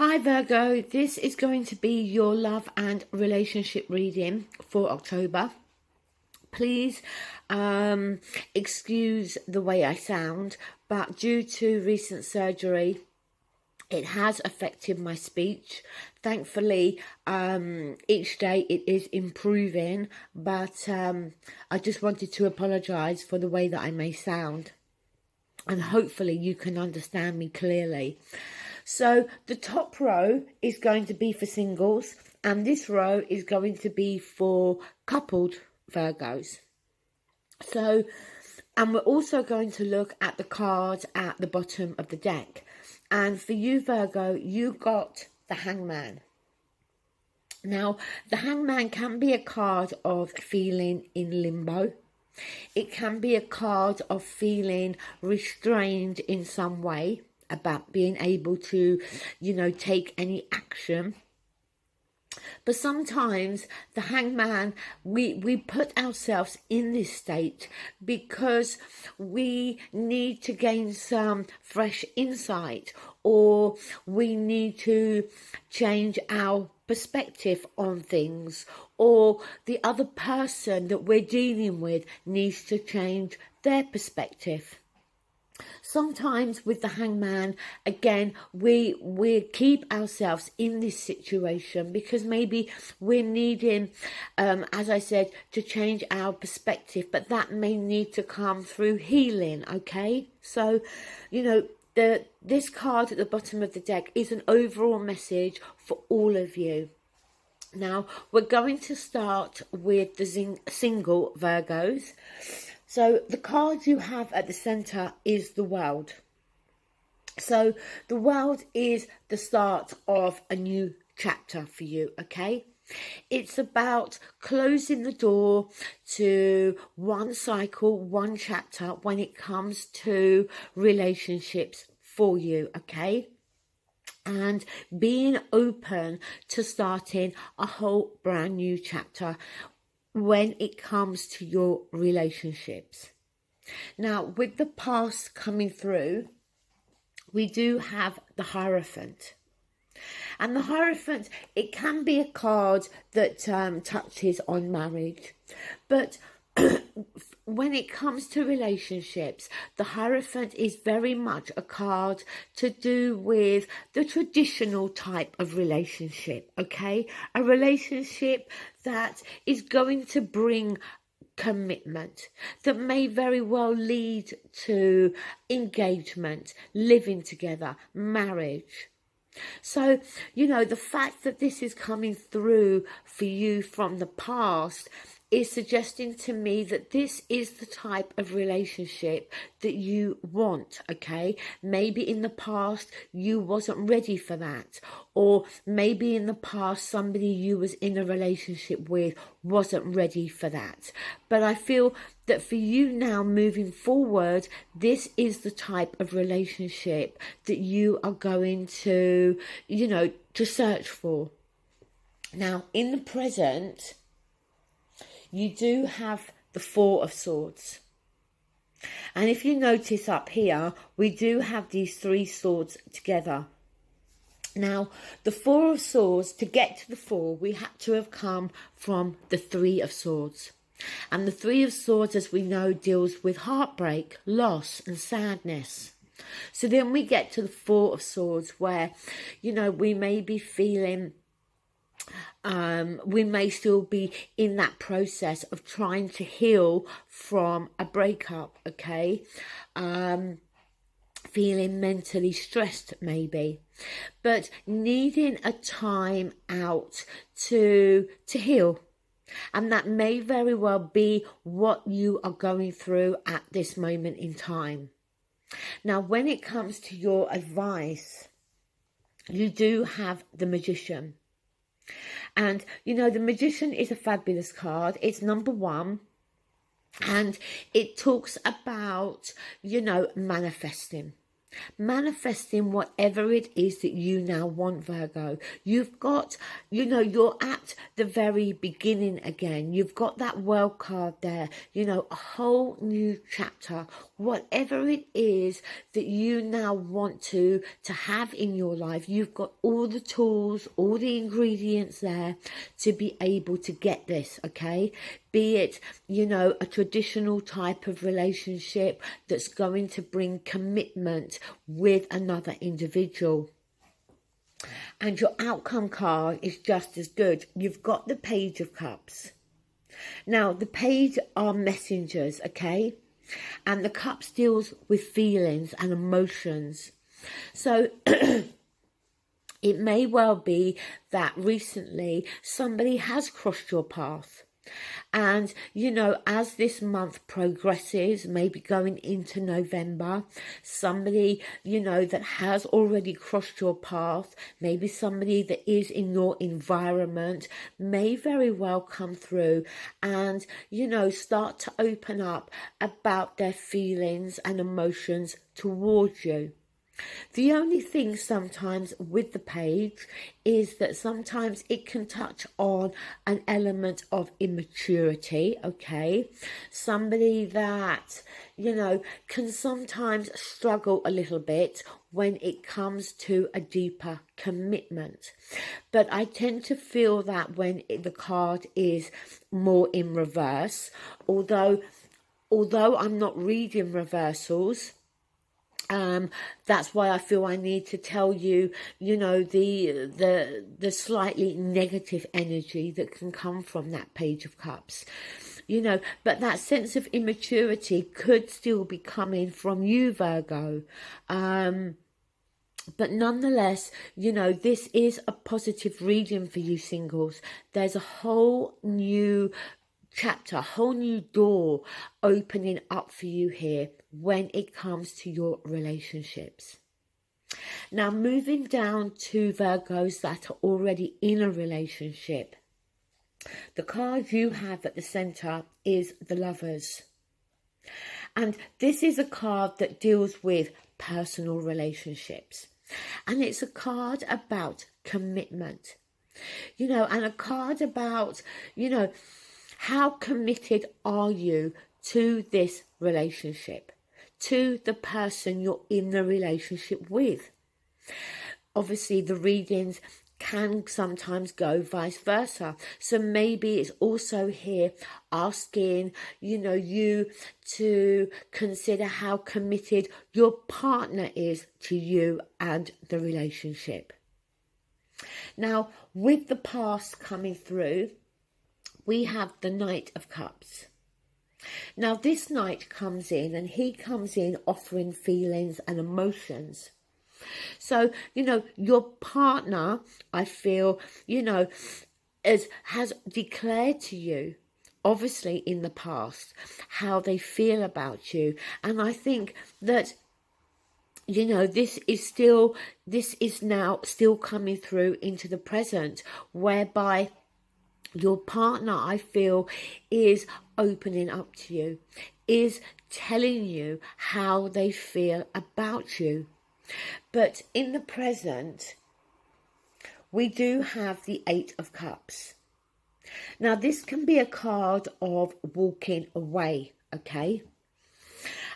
Hi Virgo, this is going to be your love and relationship reading for October. Please excuse the way I sound, but due to recent surgery, it has affected my speech. Thankfully, each day it is improving, but I just wanted to apologise for the way that I may sound. And hopefully you can understand me clearly. So the top row is going to be for singles, and this row is going to be for coupled Virgos. So, and we're also going to look at the cards at the bottom of the deck. And for you, Virgo, you got the Hangman. Now, the Hangman can be a card of feeling in limbo. It can be a card of feeling restrained in some way about being able to, take any action. But sometimes the Hangman, we put ourselves in this state because we need to gain some fresh insight, or we need to change our perspective on things, or the other person that we're dealing with needs to change their perspective. Sometimes with the Hangman, again, we keep ourselves in this situation because maybe we're needing, as I said, to change our perspective, but that may need to come through healing, okay? So, this card at the bottom of the deck is an overall message for all of you. Now, we're going to start with the single Virgos. So the card you have at the centre is the World. So the World is the start of a new chapter for you, okay? It's about closing the door to one cycle, one chapter when it comes to relationships for you, okay? And being open to starting a whole brand new chapter when it comes to your relationships. Now, with the past coming through, we do have the Hierophant. And the Hierophant, it can be a card that touches on marriage. But when it comes to relationships, the Hierophant is very much a card to do with the traditional type of relationship, okay? A relationship that is going to bring commitment, that may very well lead to engagement, living together, marriage. So, the fact that this is coming through for you from the past is suggesting to me that this is the type of relationship that you want, okay? Maybe in the past you wasn't ready for that, or maybe in the past somebody you was in a relationship with wasn't ready for that. But I feel that for you now moving forward, this is the type of relationship that you are going to, to search for. Now, in the present, you do have the Four of Swords. And if you notice up here, we do have these three swords together. Now, the Four of Swords, to get to the Four, we had to have come from the Three of Swords. And the Three of Swords, as we know, deals with heartbreak, loss and sadness. So then we get to the Four of Swords where, we may be feeling... we may still be in that process of trying to heal from a breakup, okay? Feeling mentally stressed maybe, but needing a time out to heal. And that may very well be what you are going through at this moment in time. Now, when it comes to your advice, you do have the Magician. And, the Magician is a fabulous card. It's number 1. And it talks about, manifesting. Manifesting whatever it is that you now want, Virgo. You've got, you're at the very beginning again. You've got that World card there, a whole new chapter. whatever it is that you now want to have in your life, you've got all the tools, all the ingredients there to be able to get this, okay? Be it, you know, a traditional type of relationship that's going to bring commitment with another individual. And your outcome card is just as good. You've got the Page of Cups. Now, the Page are messengers, okay? And the Cups deals with feelings and emotions. So it may well be that recently somebody has crossed your path. And, you know, as this month progresses, maybe going into November, somebody, you know, that has already crossed your path, maybe somebody that is in your environment, may very well come through and, you know, start to open up about their feelings and emotions towards you. The only thing sometimes with the Page is that sometimes it can touch on an element of immaturity, okay? Somebody that, you know, can sometimes struggle a little bit when it comes to a deeper commitment. But I tend to feel that when the card is more in reverse, although I'm not reading reversals, that's why I feel I need to tell you, you know, the slightly negative energy that can come from that Page of Cups, you know, but that sense of immaturity could still be coming from you, Virgo. But nonetheless, you know, this is a positive reading for you singles. There's a whole new chapter, a whole new door opening up for you here when it comes to your relationships. Now, moving down to Virgos that are already in a relationship, the card you have at the center is the Lovers. And this is a card that deals with personal relationships. And it's a card about commitment, you know, and a card about, you know, how committed are you to this relationship, to the person you're in the relationship with? Obviously, the readings can sometimes go vice versa. So maybe it's also here asking, you know, you to consider how committed your partner is to you and the relationship. Now, with the past coming through, we have the Knight of Cups. Now, this knight comes in and he comes in offering feelings and emotions. So, you know, your partner, I feel, you know, has declared to you, obviously in the past, how they feel about you. And I think that, you know, this is now still coming through into the present, whereby your partner, I feel, is opening up to you, is telling you how they feel about you. But in the present, we do have the Eight of Cups. Now, this can be a card of walking away, okay?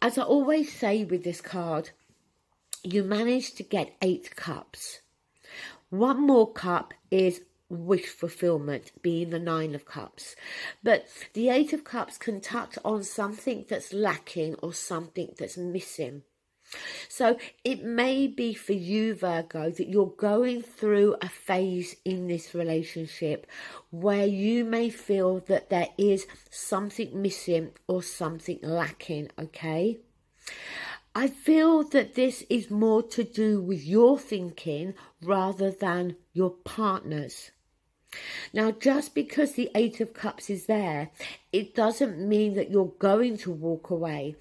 As I always say with this card, you manage to get 8 cups. One more cup is wish fulfillment, being the 9 of Cups. But the 8 of Cups can touch on something that's lacking or something that's missing. So it may be for you, Virgo, that you're going through a phase in this relationship where you may feel that there is something missing or something lacking, okay? I feel that this is more to do with your thinking rather than your partner's. Now, just because the 8 of Cups is there, it doesn't mean that you're going to walk away.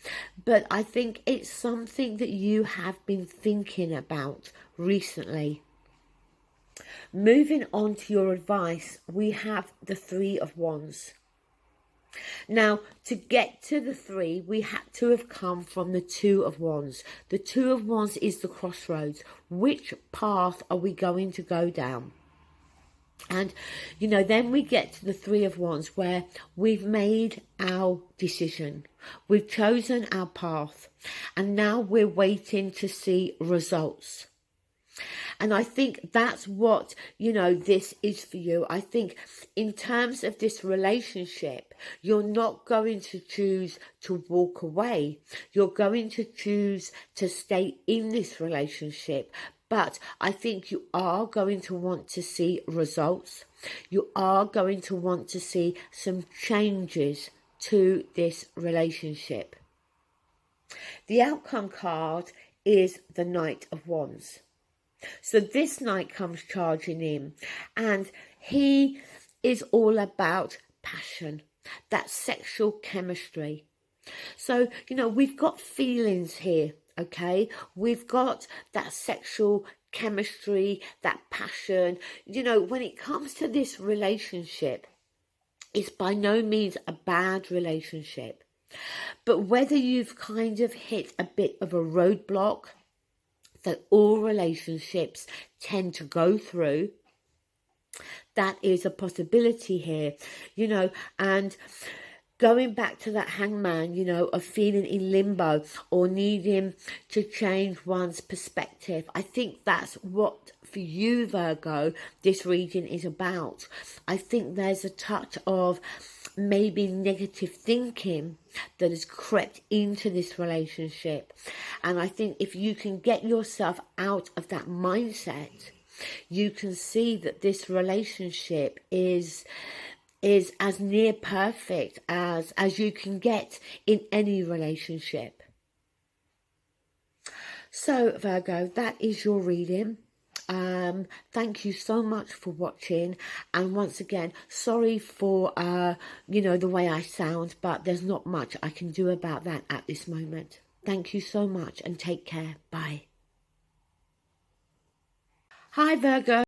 But I think it's something that you have been thinking about recently. Moving on to your advice, we have the 3 of Wands. Now, to get to the 3, we had to have come from the 2 of Wands. The 2 of Wands is the crossroads. Which path are we going to go down? And, you know, then we get to the Three of Wands, where we've made our decision. We've chosen our path. And now we're waiting to see results. And I think that's what, you know, this is for you. I think in terms of this relationship, you're not going to choose to walk away. You're going to choose to stay in this relationship. But I think you are going to want to see results. You are going to want to see some changes to this relationship. The outcome card is the Knight of Wands. So this knight comes charging in, and he is all about passion, that sexual chemistry. So, you know, we've got feelings here, okay? We've got that sexual chemistry, that passion. You know, when it comes to this relationship, it's by no means a bad relationship. But whether you've kind of hit a bit of a roadblock that all relationships tend to go through, that is a possibility here, you know. And going back to that hangman, you know, of feeling in limbo or needing to change one's perspective, I think that's what, for you, Virgo, this reading is about. I think there's a touch of maybe negative thinking that has crept into this relationship. And I think if you can get yourself out of that mindset, you can see that this relationship is as near perfect as you can get in any relationship. So Virgo, that is your reading. Thank you so much for watching, and once again, sorry for you know, the way I sound, but there's not much I can do about that at this moment. Thank you so much and take care. Bye. Hi Virgo.